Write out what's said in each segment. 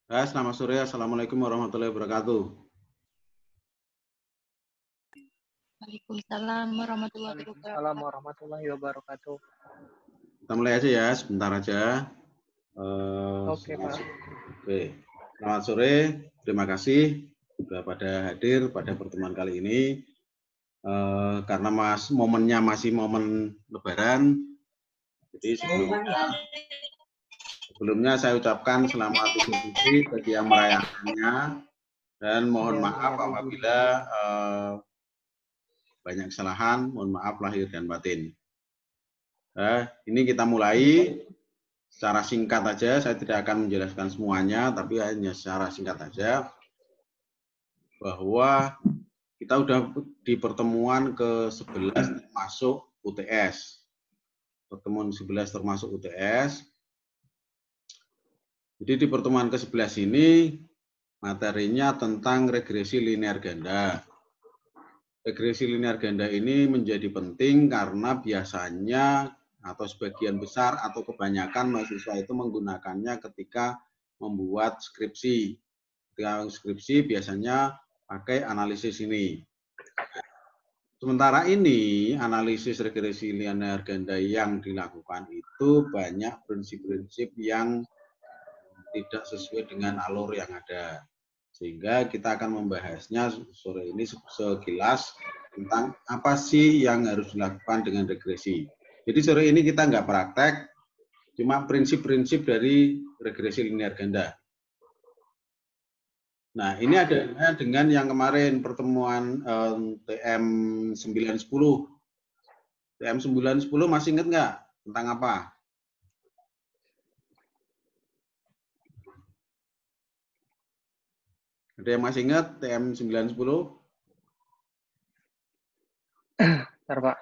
Selamat sore. Assalamualaikum warahmatullahi wabarakatuh. Waalaikumsalam warahmatullahi Waalaikumsalam wabarakatuh. warahmatullahi wabarakatuh. Kita mulai aja ya, sebentar aja. Oke, Pak. Oke. Selamat sore. Terima kasih sudah pada hadir pada pertemuan kali ini. Karena momennya masih momen Lebaran, jadi sebelumnya saya ucapkan selamat Idul Fitri bagi yang merayakannya dan mohon maaf apabila banyak kesalahan, mohon maaf lahir dan batin. Ini kita mulai secara singkat aja, saya tidak akan menjelaskan semuanya, tapi hanya secara singkat aja bahwa kita udah di pertemuan ke-11 termasuk UTS. Pertemuan 11 termasuk UTS. Jadi di pertemuan ke-11 ini materinya tentang regresi linear ganda. Regresi linear ganda ini menjadi penting karena biasanya atau sebagian besar atau kebanyakan mahasiswa itu menggunakannya ketika membuat skripsi. Ketika skripsi biasanya pakai analisis ini. Sementara ini analisis regresi linear ganda yang dilakukan itu banyak prinsip-prinsip yang tidak sesuai dengan alur yang ada. Sehingga kita akan membahasnya sore ini sekilas tentang apa sih yang harus dilakukan dengan regresi. Jadi sore ini kita nggak praktek, cuma prinsip-prinsip dari regresi linear ganda. Nah, ini ada dengan yang kemarin pertemuan TM 910. TM 910 masih ingat nggak tentang apa? Ada yang masih ingat TM 910? Bentar, Pak.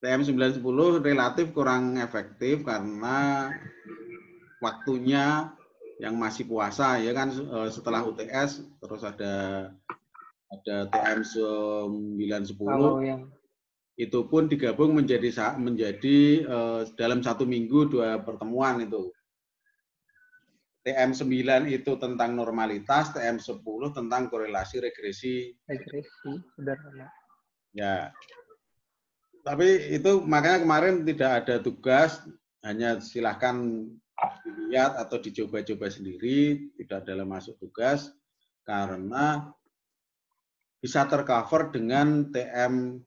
TM 910 relatif kurang efektif karena waktunya yang masih puasa ya kan, setelah UTS terus ada TM 910 itu pun digabung menjadi dalam 1 minggu 2 pertemuan itu. TM 9 itu tentang normalitas, TM 10 tentang korelasi regresi. Regresi sederhana. Ya. Tapi itu makanya kemarin tidak ada tugas, hanya silahkan dilihat atau dicoba-coba sendiri, tidak dalam masuk tugas, karena bisa tercover dengan TM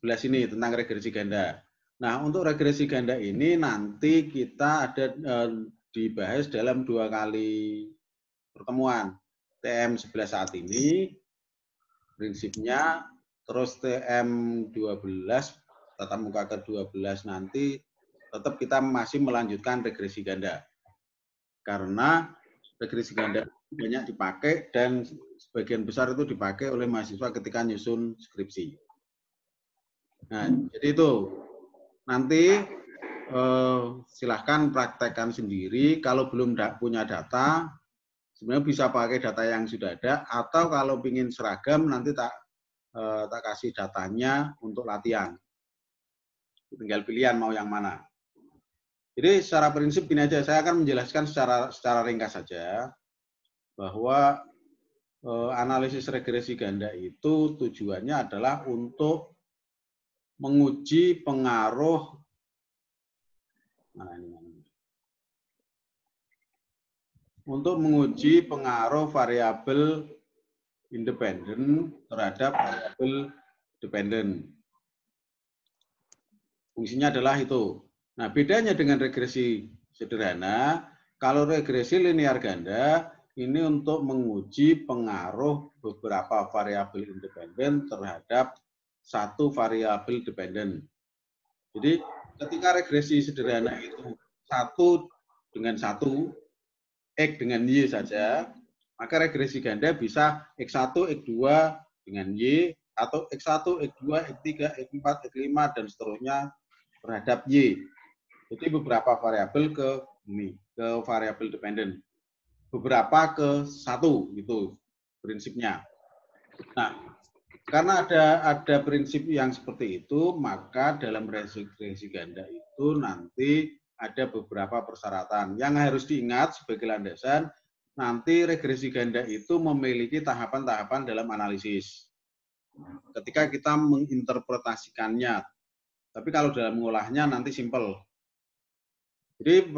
11 ini tentang regresi ganda. Nah, untuk regresi ganda ini nanti kita ada dibahas dalam 2 kali pertemuan. TM 11 saat ini prinsipnya, terus TM 12 tatap muka ke-12 nanti tetap kita masih melanjutkan regresi ganda. Karena regresi ganda banyak dipakai dan sebagian besar itu dipakai oleh mahasiswa ketika nyusun skripsi. Nah, jadi itu nanti silahkan praktekkan sendiri. Kalau belum punya data, sebenarnya bisa pakai data yang sudah ada, atau kalau ingin seragam nanti tak kasih datanya untuk latihan. Tinggal pilihan mau yang mana. Jadi secara prinsip ini aja, saya akan menjelaskan secara ringkas saja bahwa analisis regresi ganda itu tujuannya adalah untuk menguji pengaruh variabel independen terhadap variabel dependen. Fungsinya adalah itu. Nah, bedanya dengan regresi sederhana, kalau regresi linear ganda ini untuk menguji pengaruh beberapa variabel independen terhadap satu variabel dependen. Jadi ketika regresi sederhana itu satu dengan satu, X dengan Y saja, maka regresi ganda bisa X1, X2 dengan Y, atau X1, X2, X3, X4, X5, dan seterusnya terhadap Y. Jadi beberapa variabel ke variabel dependen. Beberapa ke satu, gitu prinsipnya. Nah, karena ada prinsip yang seperti itu, maka dalam regresi ganda itu nanti ada beberapa persyaratan. Yang harus diingat sebagai landasan, nanti regresi ganda itu memiliki tahapan-tahapan dalam analisis. Ketika kita menginterpretasikannya, tapi kalau dalam mengolahnya nanti simpel. Jadi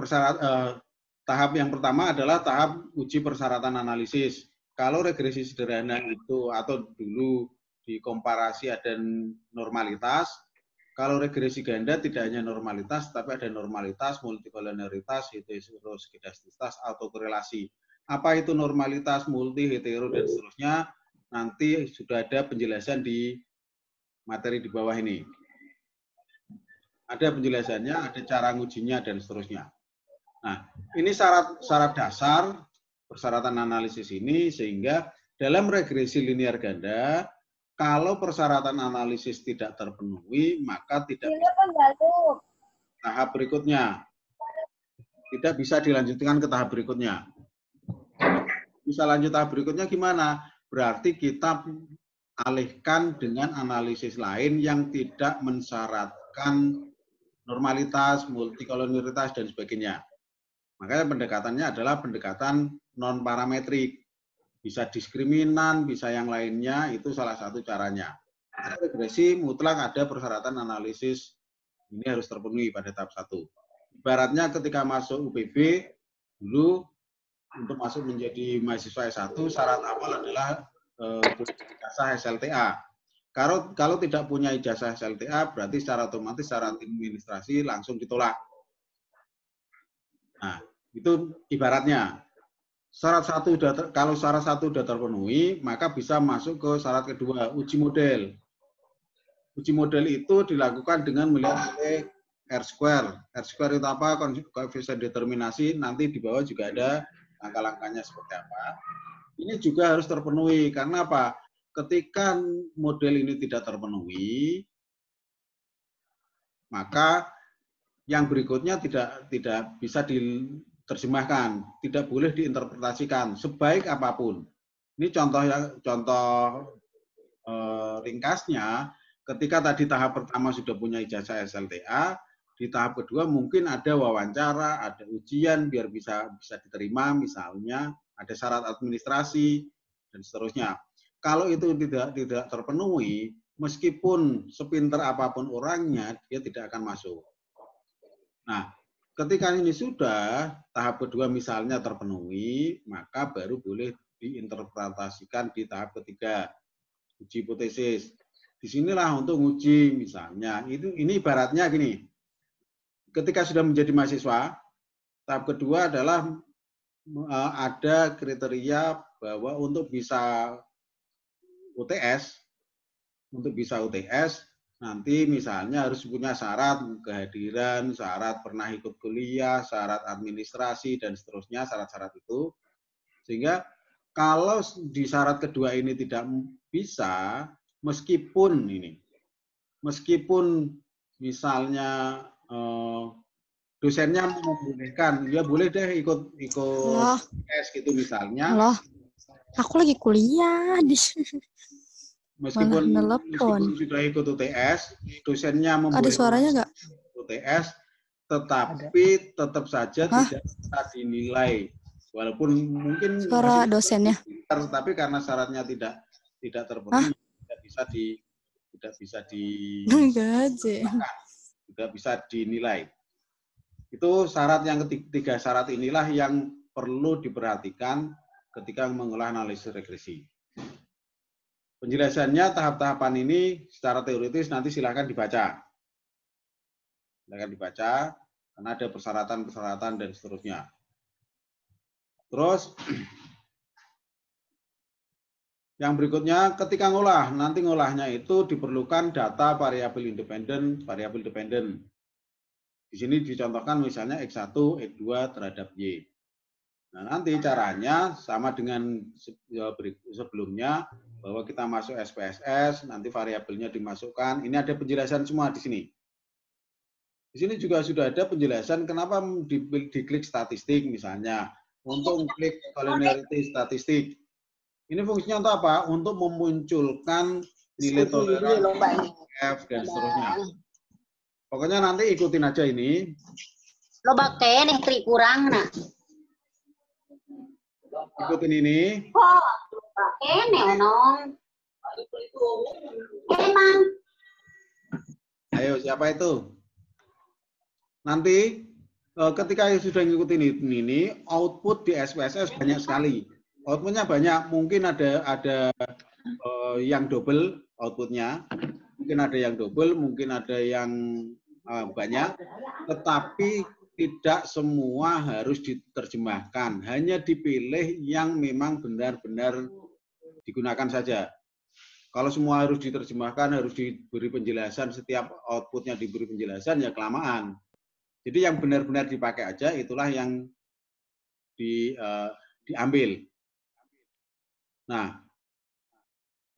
tahap yang pertama adalah tahap uji persyaratan analisis. Kalau regresi sederhana itu atau dulu dikomparasi ada normalitas, kalau regresi ganda tidak hanya normalitas, tapi ada normalitas, multikolonialitas, heteroskedastisitas, autokorelasi. Apa itu normalitas, multi, hetero, dan seterusnya, nanti sudah ada penjelasan di materi di bawah ini. Ada penjelasannya, ada cara ngujinya, dan seterusnya. Nah, ini syarat dasar persyaratan analisis ini, sehingga dalam regresi linear ganda, kalau persyaratan analisis tidak terpenuhi, maka tidak bisa tahap berikutnya. Tidak bisa dilanjutkan ke tahap berikutnya. Bisa lanjut tahap berikutnya gimana? Berarti kita alihkan dengan analisis lain yang tidak mensyaratkan normalitas, multikolonialitas, dan sebagainya. Makanya pendekatannya adalah pendekatan non-parametrik. Bisa diskriminan, bisa yang lainnya, itu salah satu caranya. Regresi mutlak ada persyaratan analisis, ini harus terpenuhi pada tahap 1. Ibaratnya ketika masuk UPB, dulu untuk masuk menjadi mahasiswa S1, syarat awal adalah ijazah SLTA. Kalau tidak punya ijazah SLTA, berarti secara otomatis secara administrasi langsung ditolak. Nah, itu ibaratnya. Kalau syarat 1 sudah terpenuhi, maka bisa masuk ke syarat kedua, uji model. Uji model itu dilakukan dengan melihat R-square. R-square itu apa? Koefisien determinasi, nanti di bawah juga ada langkah-langkahnya seperti apa. Ini juga harus terpenuhi, karena apa? Ketika model ini tidak terpenuhi, maka yang berikutnya tidak bisa diterjemahkan, tidak boleh diinterpretasikan sebaik apapun. Ini contoh ringkasnya, ketika tadi tahap pertama sudah punya ijazah SLTA, di tahap kedua mungkin ada wawancara, ada ujian biar bisa diterima, misalnya ada syarat administrasi dan seterusnya. Kalau itu tidak terpenuhi, meskipun sepinter apapun orangnya, dia tidak akan masuk. Nah, ketika ini sudah, tahap kedua misalnya terpenuhi, maka baru boleh diinterpretasikan di tahap ketiga, uji hipotesis. Disinilah untuk uji misalnya, ini ibaratnya gini, ketika sudah menjadi mahasiswa, tahap kedua adalah ada kriteria bahwa untuk bisa UTS, nanti misalnya harus punya syarat kehadiran, syarat pernah ikut kuliah, syarat administrasi, dan seterusnya, syarat-syarat itu. Sehingga kalau di syarat kedua ini tidak bisa, meskipun misalnya dosennya membolehkan, ya boleh deh ikut tes gitu misalnya. Halo, aku lagi kuliah di Meskipun sudah ikut UTS, dosennya ada suaranya nggak? UTS, tetapi tetap saja tidak bisa dinilai, walaupun mungkin suara dosennya. Tapi karena syaratnya tidak terpenuhi, tidak bisa dinilai. Itu syarat yang ketiga. Syarat inilah yang perlu diperhatikan ketika mengolah analisis regresi. Penjelasannya tahap-tahapan ini secara teoritis nanti silakan dibaca. Silakan dibaca, karena ada persyaratan-persyaratan dan seterusnya. Terus, yang berikutnya ketika ngolah, nanti ngolahnya itu diperlukan data variabel independen, variabel dependen. Di sini dicontohkan misalnya X1, X2 terhadap Y. Nah, nanti caranya sama dengan sebelumnya, bahwa kita masuk SPSS, nanti variabelnya dimasukkan. Ini ada penjelasan semua di sini. Di sini juga sudah ada penjelasan kenapa diklik statistik misalnya. Untuk klik collinearity statistik. Ini fungsinya untuk apa? Untuk memunculkan nilai toleransi F dan seterusnya. Pokoknya nanti ikutin aja ini. Lo bakal nih tri kurang nak. Ikutin ini. Oh, bakal nih onong. Emang. Ayo, siapa itu? Nanti ketika sudah ngikutin ini, output di SPSS banyak sekali. Outputnya banyak, mungkin ada yang double outputnya, mungkin ada yang double, mungkin ada yang banyak, tetapi tidak semua harus diterjemahkan, hanya dipilih yang memang benar-benar digunakan saja. Kalau semua harus diterjemahkan, harus diberi penjelasan, setiap outputnya diberi penjelasan, ya kelamaan. Jadi yang benar-benar dipakai aja, itulah yang diambil. Nah,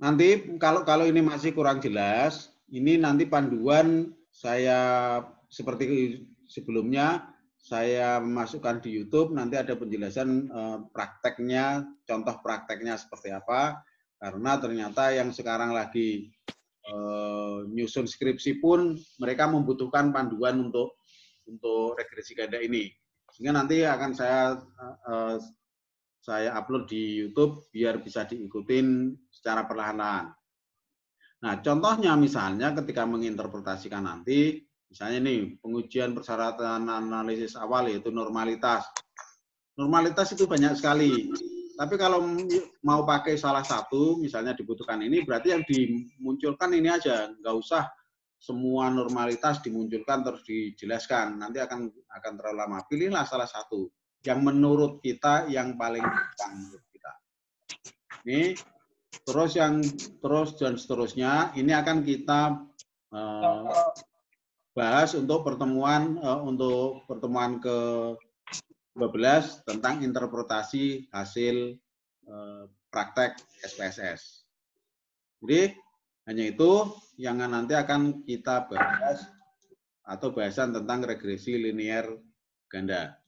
nanti kalau ini masih kurang jelas, ini nanti panduan saya seperti sebelumnya, saya masukkan di YouTube, nanti ada penjelasan prakteknya, contoh prakteknya seperti apa, karena ternyata yang sekarang lagi nyusun skripsi pun mereka membutuhkan panduan untuk regresi ganda ini. Sehingga nanti akan saya upload di YouTube biar bisa diikutin secara perlahan-lahan. Nah, contohnya misalnya ketika menginterpretasikan nanti, misalnya nih, pengujian persyaratan analisis awal yaitu normalitas. Normalitas itu banyak sekali. Tapi kalau mau pakai salah satu, misalnya dibutuhkan ini, berarti yang dimunculkan ini aja, nggak usah semua normalitas dimunculkan terus dijelaskan, nanti akan terlalu lama. Pilihlah salah satu yang menurut kita yang paling gampang menurut kita. Ini terus dan seterusnya ini akan kita bahas untuk pertemuan ke-12 tentang interpretasi hasil praktek SPSS. Jadi hanya itu yang nanti akan kita bahas atau bahasan tentang regresi linear ganda.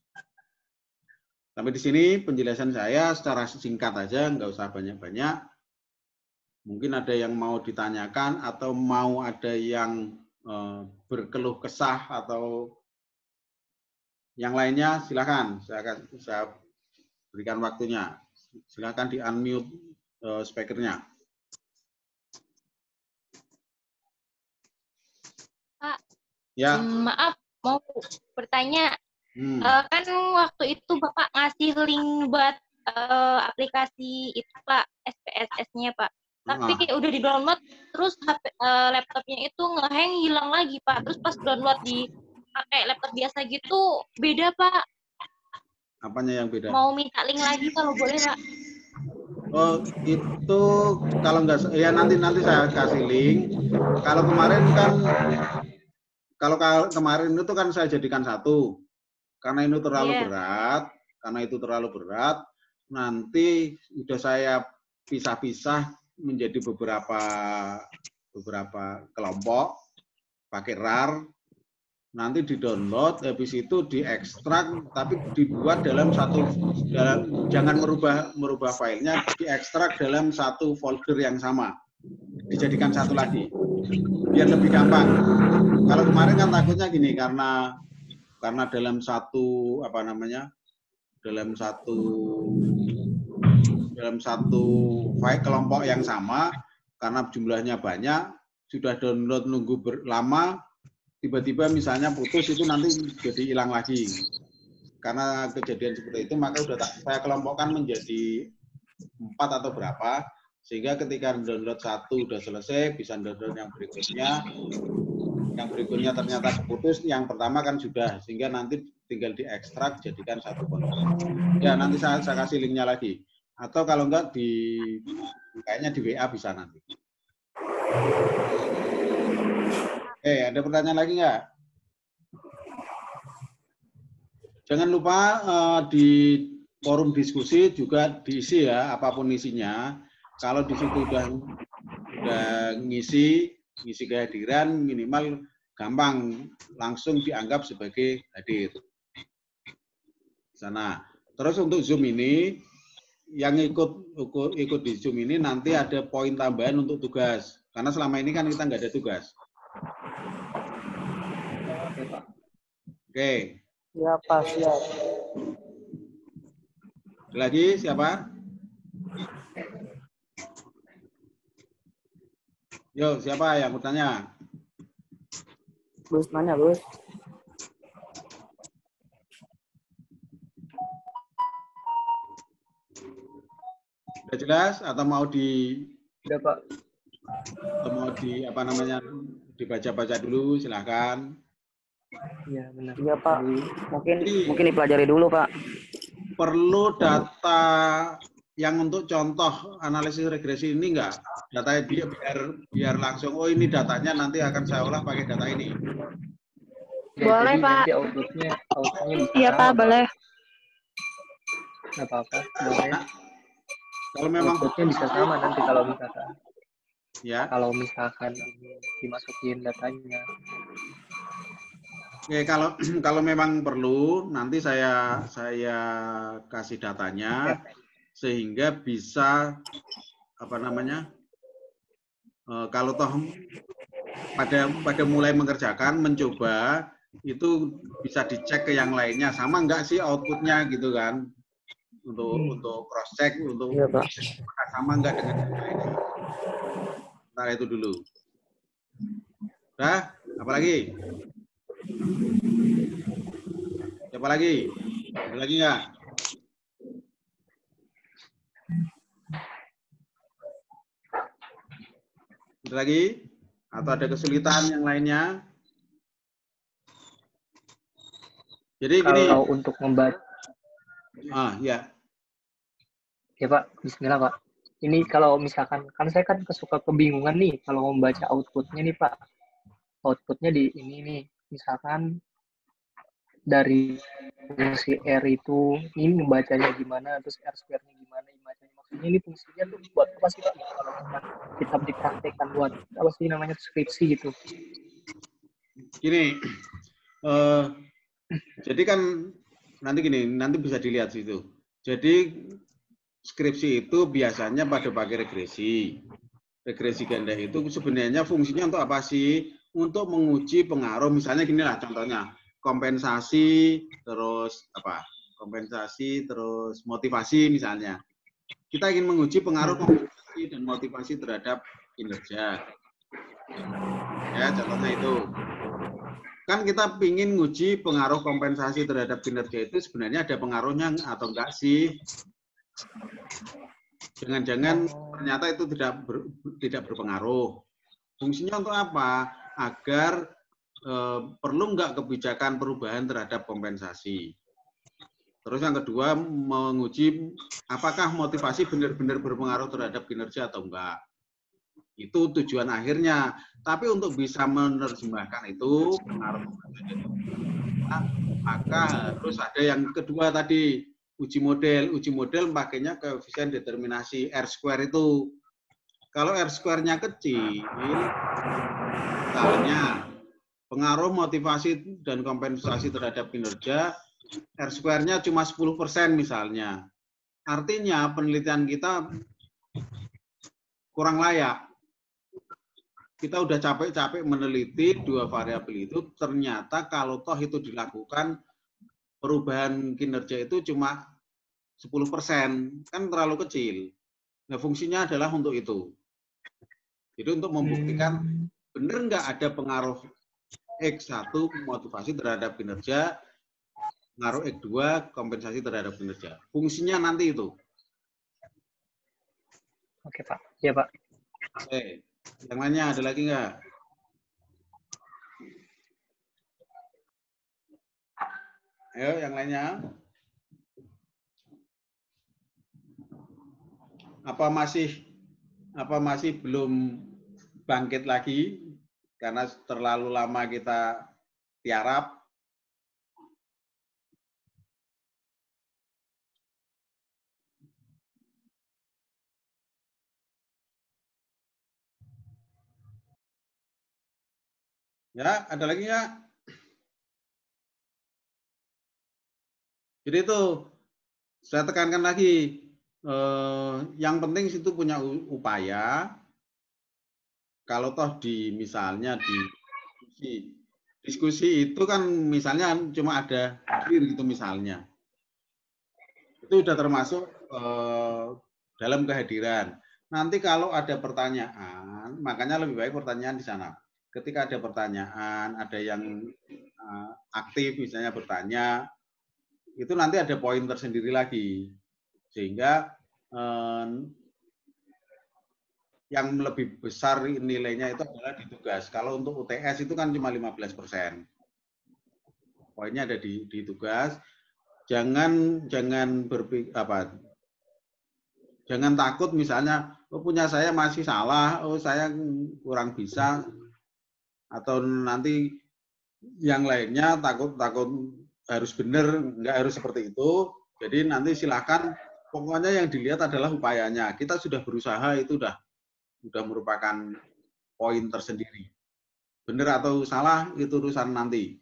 Sampai di sini penjelasan saya secara singkat aja, nggak usah banyak-banyak. Mungkin ada yang mau ditanyakan atau mau ada yang berkeluh kesah atau yang lainnya, silakan. Saya berikan waktunya. Silakan di unmute speakernya. Pak, ya. Maaf, mau bertanya. Kan waktu itu Bapak ngasih link buat aplikasi itu Pak, SPSS-nya Pak. Tapi kayak udah di-download, terus laptopnya itu nge-hang, hilang lagi Pak. Terus pas download di pakai laptop biasa gitu, beda Pak. Apanya yang beda? Mau minta link lagi kalau boleh Pak. Oh, itu kalau nggak, ya nanti saya kasih link. Kalau kemarin itu kan saya jadikan satu. Karena itu terlalu berat, nanti sudah saya pisah-pisah menjadi beberapa kelompok pakai RAR, nanti di-download, habis itu diekstrak, tapi dibuat jangan merubah filenya, diekstrak dalam satu folder yang sama, dijadikan satu lagi, biar lebih gampang. Kalau kemarin kan takutnya gini, karena dalam satu file kelompok yang sama, karena jumlahnya banyak, sudah download nunggu lama, tiba-tiba misalnya putus, itu nanti jadi hilang lagi. Karena kejadian seperti itu, maka saya kelompokkan menjadi 4 atau berapa, sehingga ketika download satu udah selesai, bisa download yang berikutnya ternyata keputus, yang pertama kan sudah, sehingga nanti tinggal diekstrak jadikan satu folder. Ya, nanti saya kasih linknya lagi. Atau kalau enggak kayaknya di WA bisa nanti. Ada pertanyaan lagi enggak? Jangan lupa di forum diskusi juga diisi ya, apapun isinya. Kalau di situ udah ngisi kehadiran, minimal gampang langsung dianggap sebagai hadir. Sana. Terus untuk Zoom ini, yang ikut di Zoom ini nanti ada poin tambahan untuk tugas. Karena selama ini kan kita nggak ada tugas. Oke. Ya, Pak, siap. Ada lagi siapa? Yo, siapa yang bertanya? Bos nanya, Bos. Sudah jelas atau mau Udah, Pak. apa namanya dibaca-baca dulu, silahkan. Iya, benar. Iya, Pak. Jadi, Mungkin dipelajari dulu, Pak. perlu data yang untuk contoh analisis regresi ini enggak? Datanya biar langsung, oh ini datanya nanti akan saya olah pakai data ini. Ya, Boleh, jadi Pak. nanti outputnya bisa Iya, sama, Pak, boleh. Nggak apa-apa, boleh. Nah, kalau memang Outputnya bisa sama nanti kalau misalkan. ya. Kalau misalkan ini dimasukin datanya. Oke, kalau memang perlu nanti saya kasih datanya sehingga bisa apa namanya kalau toh pada mulai mengerjakan mencoba itu bisa dicek ke yang lainnya sama enggak sih outputnya gitu kan untuk cross check untuk Iya, Pak. sama enggak dengan yang lainnya. Nah itu dulu. Dah, apa lagi? Siapa lagi? Ada lagi nggak? Ada lagi? Atau ada kesulitan yang lainnya? Jadi gini. Kalau untuk membaca. Ya. Ya, Pak. Bismillah, Pak. Ini kalau misalkan, kan saya kan suka kebingungan nih kalau membaca outputnya nih, Pak. Outputnya di ini nih. Misalkan dari fungsi R itu ini membacanya gimana, terus R square-nya gimana, bacanya maksudnya ini fungsinya tuh buat apa sih Pak? Kalau kita dipraktekkan buat apa sih namanya skripsi gitu. Gini, jadi kan nanti bisa dilihat situ. Jadi skripsi itu biasanya pada pakai regresi. Regresi ganda itu sebenarnya fungsinya untuk apa sih? Untuk menguji pengaruh, misalnya gini lah contohnya. Kompensasi terus motivasi misalnya. Kita ingin menguji pengaruh kompensasi dan motivasi terhadap kinerja. Ya, contohnya itu. Kan kita ingin nguji pengaruh kompensasi terhadap kinerja itu sebenarnya ada pengaruhnya atau enggak sih? Jangan-jangan ternyata itu tidak berpengaruh. Fungsinya untuk apa? Agar perlu nggak kebijakan perubahan terhadap kompensasi. Terus yang kedua, menguji apakah motivasi benar-benar berpengaruh terhadap kinerja atau enggak. Itu tujuan akhirnya. Tapi untuk bisa menerjemahkan itu, pengaruh kompensasi itu, maka harus ada yang kedua tadi, uji model. Uji model pakainya koefisien determinasi R square itu. Kalau R square-nya kecil, misalnya pengaruh motivasi dan kompensasi terhadap kinerja, R square-nya cuma 10% misalnya. Artinya penelitian kita kurang layak. Kita udah capek-capek meneliti dua variabel itu, ternyata kalau toh itu dilakukan, perubahan kinerja itu cuma 10%, kan terlalu kecil. Nah, fungsinya adalah untuk itu. Jadi untuk membuktikan benar nggak ada pengaruh X1 motivasi terhadap kinerja, pengaruh X2 kompensasi terhadap kinerja. Fungsinya nanti itu. Oke, Pak. Iya, Pak. Oke. Yang lainnya ada lagi nggak? Ayo, yang lainnya. Apa masih belum bangkit lagi karena terlalu lama kita tiarap? Ya, ada lagi nggak? Jadi itu saya tekankan lagi, yang penting situ punya upaya. Kalau toh misalnya diskusi itu kan misalnya cuma ada clear gitu misalnya. Itu sudah termasuk dalam kehadiran. Nanti kalau ada pertanyaan, makanya lebih baik pertanyaan di sana. Ketika ada pertanyaan, ada yang aktif misalnya bertanya, itu nanti ada poin tersendiri lagi. Sehingga yang lebih besar nilainya itu adalah di tugas. Kalau untuk UTS itu kan cuma 15%. Poinnya ada di tugas. Jangan jangan takut misalnya, oh punya saya masih salah, oh saya kurang bisa, atau nanti yang lainnya takut harus benar, nggak harus seperti itu. Jadi nanti silakan, pokoknya yang dilihat adalah upayanya. Kita sudah berusaha, itu sudah merupakan poin tersendiri. Benar atau salah itu urusan nanti.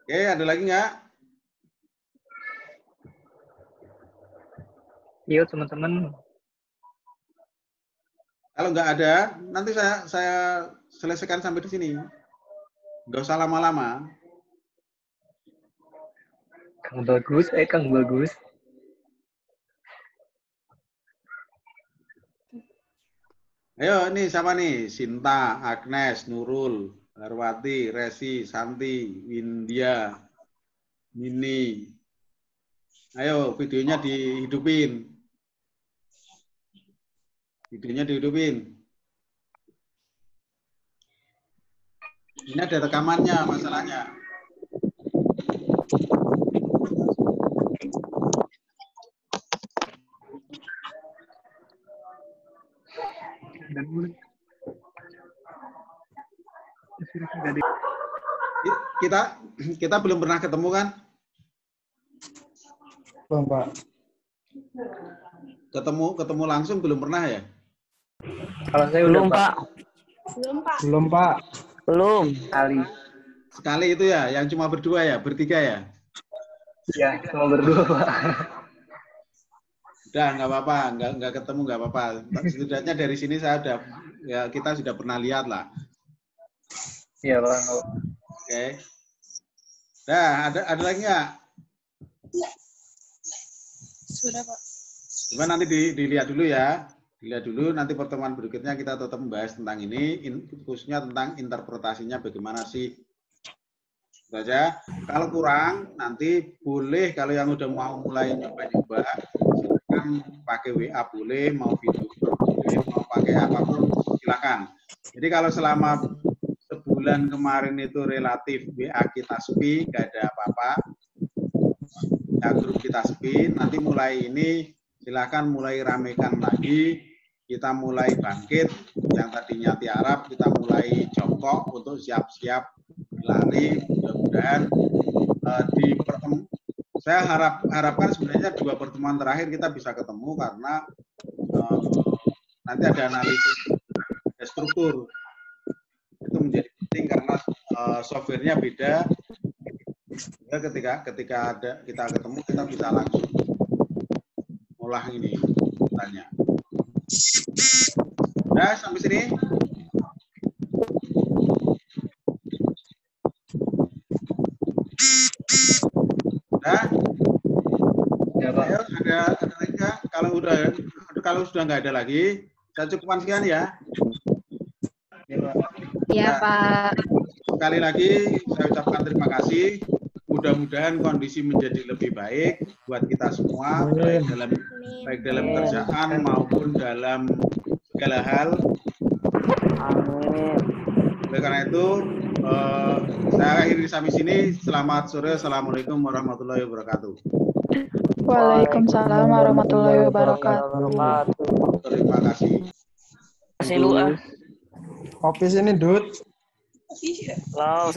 Oke, ada lagi nggak? Iya teman-teman. Kalau nggak ada, nanti saya selesaikan sampai di sini. Nggak usah lama-lama. Kang Bagus. Ayo, nih siapa nih? Sinta, Agnes, Nurul, Harwati, Resi, Santi, Windia, Mini. Ayo, videonya dihidupin. Videonya dihidupin. Ini ada rekamannya masalahnya. Kita belum pernah ketemu kan? Belum, Pak. Ketemu langsung belum pernah ya? Kalau saya belum, udah Pak. Belum, Pak. Belum. Sekali itu ya, yang cuma berdua ya, bertiga ya? Iya, cuma berdua, Pak. Udah, nggak apa-apa, nggak ketemu nggak apa-apa. Setidaknya dari sini kita sudah pernah lihat lah. Iya, Pak. Oke. Nah, ada lagi nggak? Sudah, Pak. Coba nanti dilihat dulu ya. Dilihat dulu, nanti pertemuan berikutnya kita tetap membahas tentang ini, khususnya tentang interpretasinya bagaimana sih. Saja. Kalau kurang, nanti boleh kalau yang udah mau mulai nyoba-nyoba, silakan pakai WA boleh, mau video boleh, mau pakai apapun silakan. Jadi kalau selama sebulan kemarin itu relatif WA kita sepi, nggak ada apa-apa, ya grup kita sepi, nanti mulai ini silakan mulai ramekan lagi, kita mulai bangkit, yang tadinya tiarap kita mulai jongkok untuk siap-siap lari. Mudah-mudahan saya harapkan sebenarnya 2 pertemuan terakhir kita bisa ketemu karena nanti ada analisis, ada struktur, itu menjadi penting karena softwarenya beda. Ya, ketika kita ketemu kita bisa langsung olah ini tanya. Nah, sampai sini. Nah, Ya, Pak. ayo, ada lagi nggak? Kalau sudah nggak ada lagi, saya cukupkan sekian ya. Iya, Pak. Sekali lagi saya ucapkan terima kasih. Mudah-mudahan kondisi menjadi lebih baik buat kita semua, baik dalam kerjaan maupun dalam segala hal. Amin. Oleh karena itu, saya akhiri sampai sini. Selamat sore. Assalamualaikum warahmatullahi wabarakatuh. Waalaikumsalam warahmatullahi wabarakatuh. Terima kasih. Kasih lu ah. Kopi sini, Dut. Lo